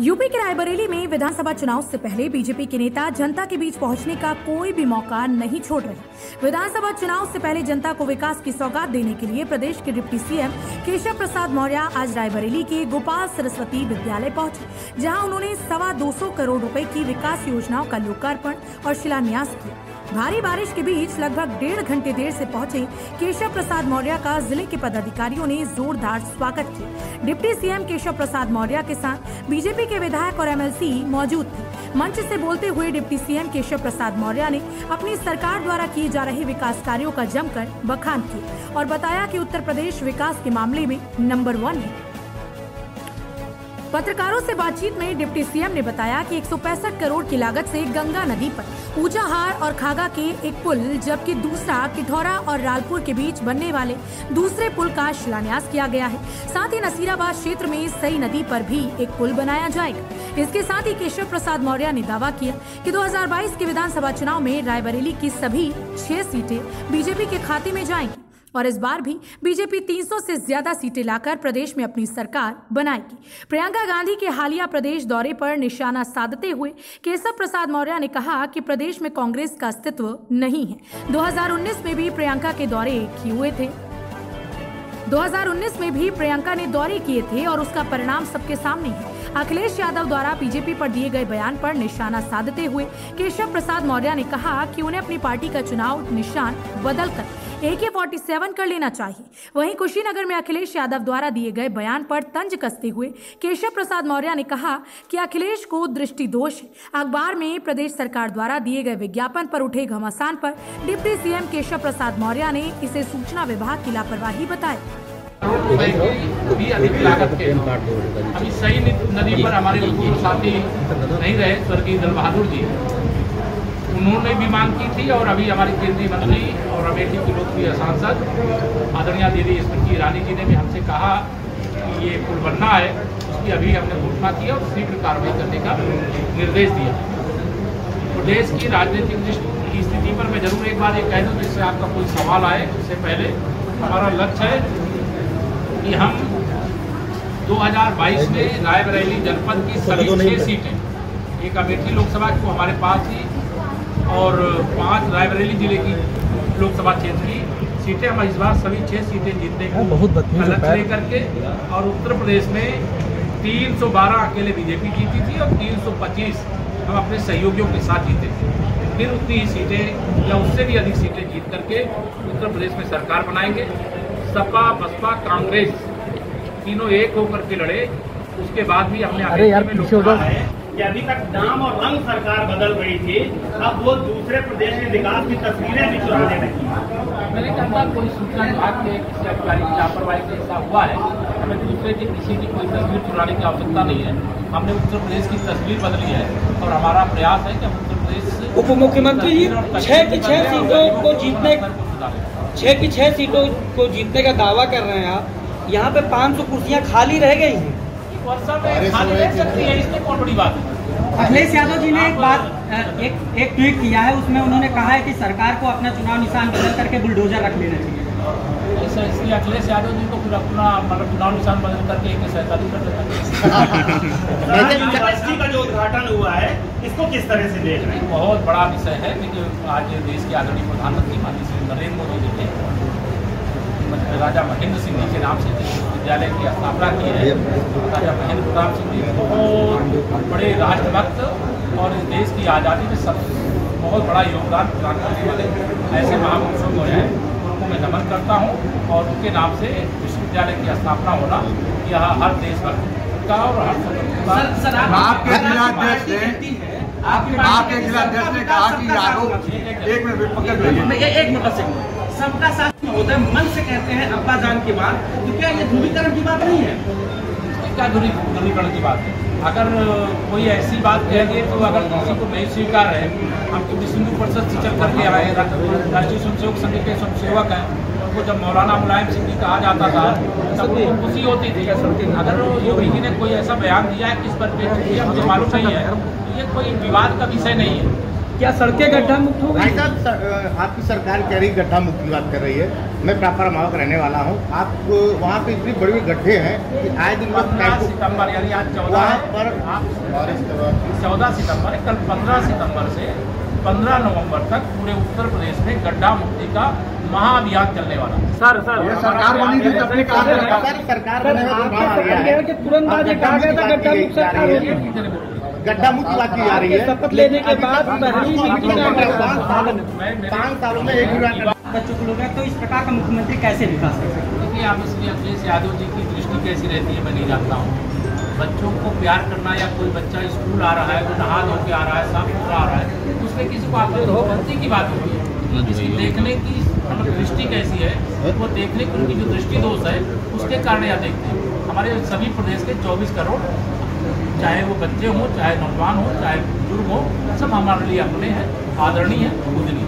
UP के रायबरेली में विधानसभा चुनाव से पहले बीजेपी के नेता जनता के बीच पहुंचने का कोई भी मौका नहीं छोड़ रहे। विधानसभा चुनाव से पहले जनता को विकास की सौगात देने के लिए प्रदेश के डिप्टी सीएम केशव प्रसाद मौर्य आज रायबरेली के गोपाल सरस्वती विद्यालय पहुंचे, जहां उन्होंने 225 करोड़ रुपए की विकास योजनाओं का लोकार्पण और शिलान्यास किया। भारी बारिश के बीच लगभग 1.5 घंटे देर से पहुंचे केशव प्रसाद मौर्य का जिले के पदाधिकारियों ने जोरदार स्वागत किया। डिप्टी सीएम केशव प्रसाद मौर्य के साथ बीजेपी के विधायक और एमएलसी मौजूद थे। मंच से बोलते हुए डिप्टी सीएम केशव प्रसाद मौर्य ने अपनी सरकार द्वारा किए जा रहे विकास कार्यों का जमकर बखान किया और बताया कि उत्तर प्रदेश विकास के मामले में नंबर 1 है। पत्रकारों से बातचीत में डिप्टी सीएम ने बताया कि 165 करोड़ की लागत से गंगा नदी पर ऊंचाहार और खागा के एक पुल, जबकि दूसरा किठौरा और रालपुर के बीच बनने वाले दूसरे पुल का शिलान्यास किया गया है। साथ ही नसीराबाद क्षेत्र में सई नदी पर भी एक पुल बनाया जाएगा। इसके साथ ही केशव प्रसाद मौर्य ने दावा किया कि 2022 के विधानसभा चुनाव में रायबरेली की सभी 6 सीटें बीजेपी के खाते में जाएंगी और इस बार भी बीजेपी 300 से ज्यादा सीटें लाकर प्रदेश में अपनी सरकार बनाएगी। प्रियंका गांधी के हालिया प्रदेश दौरे पर निशाना साधते हुए केशव प्रसाद मौर्य ने कहा कि प्रदेश में कांग्रेस का अस्तित्व नहीं है। 2019 में भी प्रियंका के दौरे किए हुए थे। 2019 में भी प्रियंका ने दौरे किए थे और उसका परिणाम सबके सामने है। अखिलेश यादव द्वारा बीजेपी पर दिए गए बयान पर निशाना साधते हुए केशव प्रसाद मौर्य ने कहा कि उन्हें अपनी पार्टी का चुनाव निशान बदलकर AK-47 कर लेना चाहिए। वहीं कुशीनगर में अखिलेश यादव द्वारा दिए गए बयान पर तंज कसते हुए केशव प्रसाद मौर्य ने कहा कि अखिलेश को दृष्टि दोष है। अखबार में प्रदेश सरकार द्वारा दिए गए विज्ञापन पर उठे घमासान पर डिप्टी सीएम केशव प्रसाद मौर्य ने इसे सूचना विभाग की लापरवाही बताया। भी अधिक लागत के अभी सई नदी पर हमारे पूर्व साथी नहीं रहे स्वर्गीय दल बहादुर जी, उन्होंने भी मांग की थी और अभी हमारी केंद्रीय मंत्री और अमेठी की लोकप्रिय सांसद आदरणीय दीदी स्मृति ईरानी जी ने भी हमसे कहा कि ये पुल बनना है, उसकी अभी हमने घोषणा की और शीघ्र कार्रवाई करने का निर्देश दिया। प्रदेश की राजनीतिक की स्थिति पर मैं जरूर एक बार ये कह दूँ जिससे आपका कोई सवाल आए। उससे पहले हमारा लक्ष्य है कि हम 2022 में रायबरेली जनपद की सभी 6 सीटें, एक अमेठी लोकसभा को हमारे पास ही और 5 रायबरेली जिले की लोकसभा क्षेत्र की सीटें, हम इस बार सभी 6 सीटें जीतने का लक्ष्य लेकर के, और उत्तर प्रदेश में 312 अकेले बीजेपी जीती थी और 325 हम अपने सहयोगियों के साथ जीते थे। फिर उतनी ही सीटें या उससे भी अधिक सीटें जीत करके उत्तर प्रदेश में सरकार बनाएंगे। सपा बसपा कांग्रेस तीनों एक होकर के लड़े, उसके बाद भी हमने में लोग कहा है कि अभी तक नाम और रंग सरकार बदल रही थी, अब वो दूसरे प्रदेश के विकास की तस्वीरें भी चुराने लगी। मेरे कहता कोई सूचना विभाग के किसी अधिकारी की लापरवाही से ऐसा हुआ है, हमें दूसरे की किसी की कोई तस्वीर चुराने की आवश्यकता नहीं है। हमने उत्तर प्रदेश की तस्वीर बदली है और हमारा प्रयास है कि हम उत्तर प्रदेश उप मुख्यमंत्री 6 की 6 सीटों को जीतने 6 की 6 सीटों को जीतने का दावा कर रहे हैं आप। यहाँ पे 500 कुर्सियाँ खाली रह गई हैं। वर्षा में खाली रह सकती है, इसमें कौन बड़ी बात है। अखिलेश यादव जी ने एक ट्वीट किया है, उसमें उन्होंने कहा है कि सरकार को अपना चुनाव निशान बदल करके बुलडोजर रख लेना चाहिए। इसलिए अखिलेश यादव जी को फिर अपना मतलब चुनाव निशान बदल करके AK-47 कर देना चाहिए। यूनिवर्सिटी का जो उद्घाटन हुआ है, इसको किस तरह से देख रहे हैं? बहुत बड़ा विषय है कि आज देश के आदरणीय प्रधानमंत्री माननीय श्री नरेंद्र मोदी जी ने राजा महेंद्र सिंह जी के नाम से विश्वविद्यालय की स्थापना की है। राजा महेंद्र प्रताप सिंह जी बहुत बड़े राष्ट्रभक्त और इस देश की आज़ादी में सब बहुत बड़ा योगदान प्रदान करने वाले ऐसे महापुरुषों को हैं, उनको मैं नमन करता हूँ। और उनके नाम से विश्वविद्यालय की स्थापना होना यह हर देशभक्त का और हर आपके जिलाध्यक्ष ने कहा कि आरोप एक मिनट सबका साथ होता है, मन से कहते हैं अब्बा जान की बात, तो क्या ये ध्रुवीकरण की बात नहीं है? क्या ध्रुवीकरण की बात है? अगर कोई ऐसी बात कह दिए तो अगर किसी को नहीं स्वीकार है, हम तो विश्व हिंदू परिषद से चल करके आए, राष्ट्रीय स्वयंसेवक संघ के स्वयंसेवक हैं, उनको जब मौलाना मुलायम सिंह जी कहा जाता था तब उनको खुशी होती थी। अगर योगी जी ने कोई ऐसा बयान दिया है किस पर मुझे मालूम नहीं है, ये कोई विवाद का विषय नहीं है। क्या सड़कें गड्ढा मुक्त हो भाई गई? साहब आपकी सरकार कह रही गड्ढा मुक्त की बात कर रही है। मैं प्रापर मावा का रहने वाला हूँ। आप वहाँ पे इतनी बड़ी बड़ी गड्ढे हैं कि आए दिन लोग 15 सितंबर यानी आज 14 वहाँ है। पर आप बारिश के बाद 14 सितंबर है, कल 15 सितंबर से 15 नवंबर तक पूरे उत्तर प्रदेश में गड्ढा मुक्ति का महाअभियान चलने वाला है। ये सरकार बनी थी तब ने कहा था सर सरकार ने के तुरंत बाद ये कहा गया था गड्ढा मुक्त सरकार होगी। गड्ढा मुक्त की बात की जा रही है। शपथ लेने के बाद पहली मीटिंग में 5 सालों में 1 रुपया बच्चों को लोग हैं, तो इस प्रकार का मुख्यमंत्री कैसे विकास कर सकते हैं? देखिए, आप इसलिए अखिलेश यादव जी की दृष्टि कैसी रहती है मैं नहीं जानता हूँ। बच्चों को प्यार करना या कोई बच्चा स्कूल आ रहा है, वो नहा धो के आ रहा है, साफ सुथरा आ रहा है, तो उसमें किसी को आपत्ति की बात होती है। इसकी देखने की दृष्टि कैसी है, वो देखने की उनकी जो दृष्टि दोष है उसके कारण यह देखते हैं। हमारे सभी प्रदेश के 24 करोड़, चाहे वो बच्चे हों, चाहे नौजवान हों, चाहे बुजुर्ग हों, सब हमारे लिए अपने हैं, आदरणीय हैं, पूजनीय।